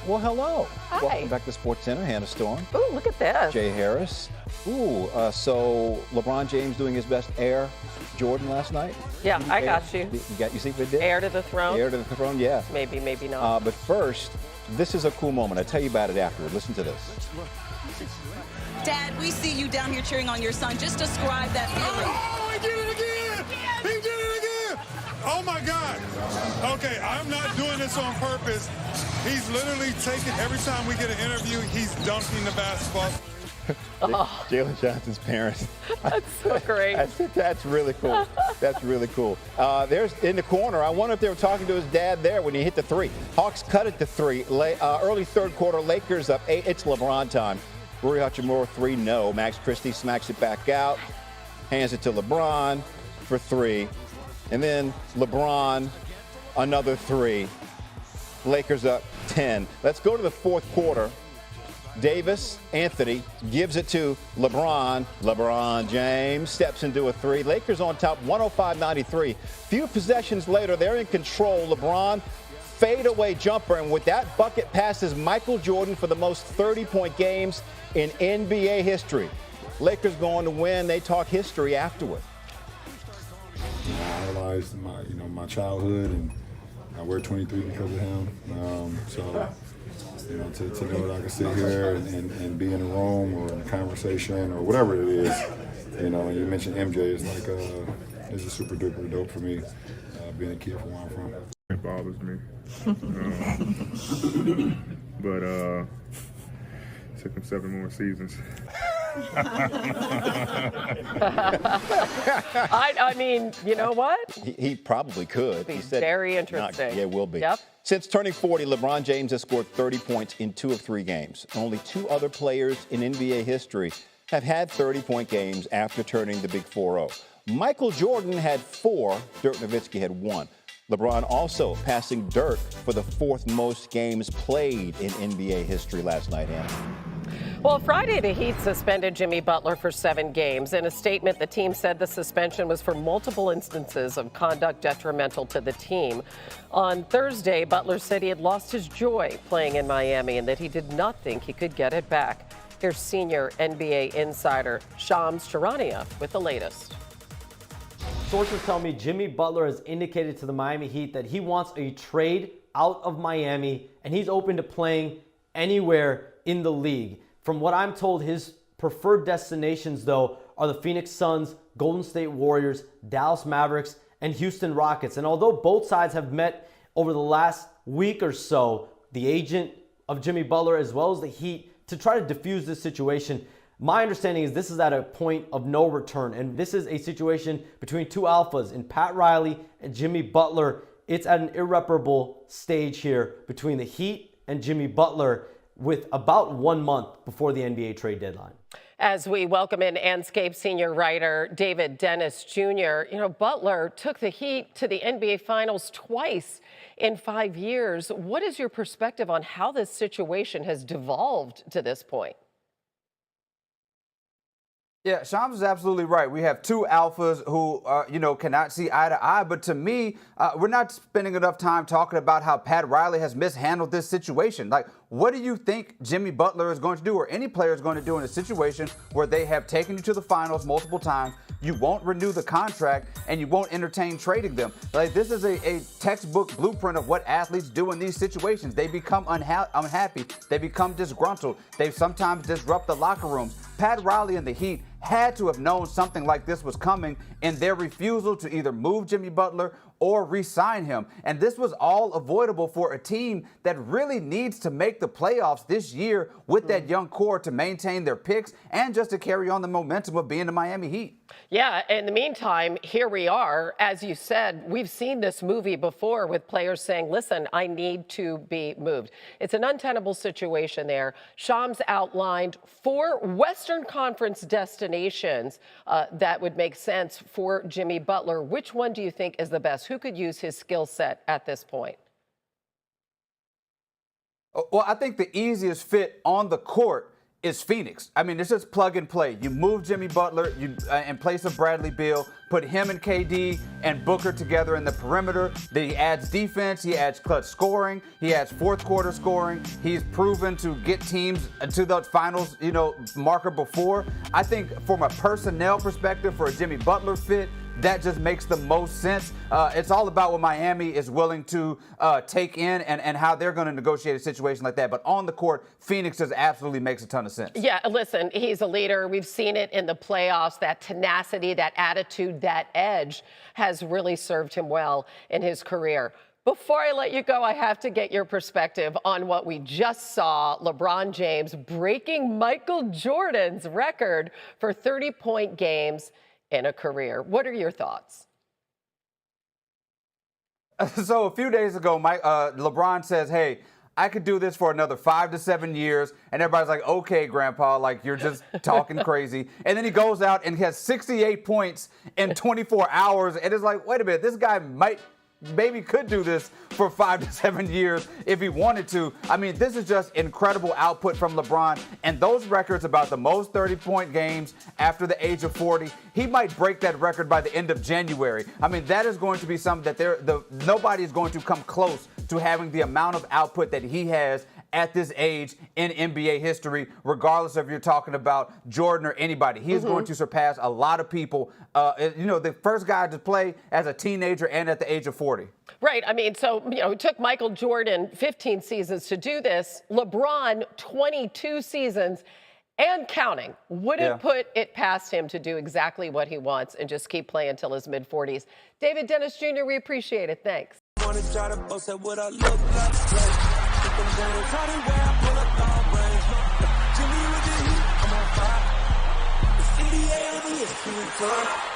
Well, hello. Hi. Welcome back to Sports Center. Hannah Storm. Ooh, look at this. Jay Harris. Ooh, so LeBron James doing his best Air Jordan last night? Yeah, I got you. You see what it did? Heir to the throne? Heir to the throne, yeah. Maybe, maybe not. But first, this is a cool moment. I'll tell you about it afterward. Listen to this. Dad, we see you down here cheering on your son. Just describe that feeling. Oh, he did it again! He did it again! Oh, my God. Okay, I'm not doing this on purpose. He's literally taking, every time we get an interview, he's dunking the basketball. Jalen Johnson's parents. That's so great. That's really cool. That's really cool. There's in the corner. I wonder if they were talking to his dad there when he hit the three. Hawks cut it to three. Early third quarter, Lakers up 8. It's LeBron time. Rui Hachimura 3, no. Max Christie smacks it back out. Hands it to LeBron for 3. And then LeBron, another 3. Lakers up 10. Let's go to the fourth quarter. Davis, Anthony, gives it to LeBron. LeBron James steps into a 3. Lakers on top, 105-93. Few possessions later, they're in control. LeBron, fadeaway jumper. And with that bucket passes Michael Jordan for the most 30-point games in NBA history. Lakers going to win. They talk history afterward. I realized my childhood, and I wear 23 because of him. To know that I can sit here and be in a room or in a conversation or whatever it is, and you mentioned MJ, it's like it's a super duper dope for me, being a kid from where I'm from. It bothers me, but it took him 7 more seasons. I mean, you know what? He probably could. Be He said, very interesting. Yeah, it will be. Yep. Since turning 40, LeBron James has scored 30 points in 2 of 3 games. Only 2 other players in NBA history have had 30-point games after turning the big 4-0. Michael Jordan had 4. Dirk Nowitzki had 1. LeBron also passing Dirk for the 4th most games played in NBA history last night, Hannah. Well, Friday, the Heat suspended Jimmy Butler for 7 games. In a statement, the team said the suspension was for multiple instances of conduct detrimental to the team. On Thursday, Butler said he had lost his joy playing in Miami and that he did not think he could get it back. Here's senior NBA insider Shams Charania with the latest. Sources tell me Jimmy Butler has indicated to the Miami Heat that he wants a trade out of Miami and he's open to playing anywhere in the league. From what I'm told, his preferred destinations, though, are the Phoenix Suns, Golden State Warriors, Dallas Mavericks, and Houston Rockets. And although both sides have met over the last week or so, the agent of Jimmy Butler as well as the Heat, to try to diffuse this situation, my understanding is this is at a point of no return. And this is a situation between 2 alphas in Pat Riley and Jimmy Butler. It's at an irreparable stage here between the Heat and Jimmy Butler, with about 1 month before the NBA trade deadline. As we welcome in Anscape senior writer David Dennis Jr., Butler took the Heat to the NBA Finals twice in 5 years. What is your perspective on how this situation has devolved to this point? Yeah, Shams is absolutely right. We have 2 alphas who, cannot see eye to eye. But to me, we're not spending enough time talking about how Pat Riley has mishandled this situation. Like, what do you think Jimmy Butler is going to do, or any player is going to do in a situation where they have taken you to the finals multiple times, you won't renew the contract, and you won't entertain trading them? Like, this is a textbook blueprint of what athletes do in these situations. They become unhappy. They become disgruntled. They sometimes disrupt the locker rooms. Pat Riley and the Heat had to have known something like this was coming in their refusal to either move Jimmy Butler or re-sign him. And this was all avoidable for a team that really needs to make the playoffs this year with that young core to maintain their picks and just to carry on the momentum of being the Miami Heat. Yeah, in the meantime, here we are. As you said, we've seen this movie before with players saying, listen, I need to be moved. It's an untenable situation there. Shams outlined 4 Western Conference destinations that would make sense for Jimmy Butler. Which one do you think is the best? Who could use his skill set at this point? Well, I think the easiest fit on the court is Phoenix. I mean, it's just plug and play. You move Jimmy Butler in place of Bradley Beal, put him and KD and Booker together in the perimeter. Then he adds defense. He adds clutch scoring. He adds fourth quarter scoring. He's proven to get teams to the finals, marker before. I think from a personnel perspective, for a Jimmy Butler fit, that just makes the most sense. It's all about what Miami is willing to take in and how they're going to negotiate a situation like that. But on the court, Phoenix just absolutely makes a ton of sense. Yeah, listen, he's a leader. We've seen it in the playoffs. That tenacity, that attitude, that edge has really served him well in his career. Before I let you go, I have to get your perspective on what we just saw. LeBron James breaking Michael Jordan's record for 30-point games in a career. What are your thoughts? So a few days ago, LeBron says, hey, I could do this for another 5 to 7 years. And everybody's like, okay, Grandpa, like you're just talking crazy. And then he goes out and he has 68 points in 24 hours. And it's like, wait a minute, this guy maybe could do this for 5 to 7 years if he wanted to. I mean, this is just incredible output from LeBron. And those records about the most 30-point games after the age of 40, he might break that record by the end of January. I mean, that is going to be something that nobody is going to come close to having the amount of output that he has at this age in NBA history, regardless if you're talking about Jordan or anybody. He is going to surpass a lot of people. The first guy to play as a teenager and at the age of 40. Right. I mean, so, it took Michael Jordan 15 seasons to do this. LeBron, 22 seasons and counting. Wouldn't put it past him to do exactly what he wants and just keep playing until his mid-40s. David Dennis Jr., we appreciate it. Thanks. Jimmy with the heat, I'm on fire. It's NBA on the